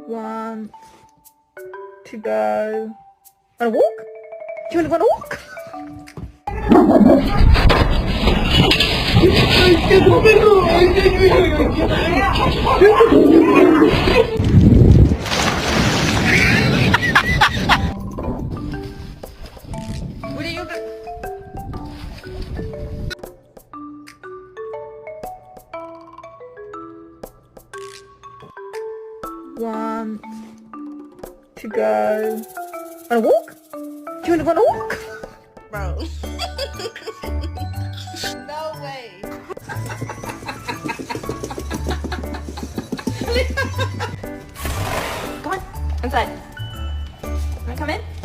Want to go on a walk? Do you want to go on a walk? What are you Want to go on a walk? Do you want to go on a walk? Bro. No way. Come on, inside. Wanna come in?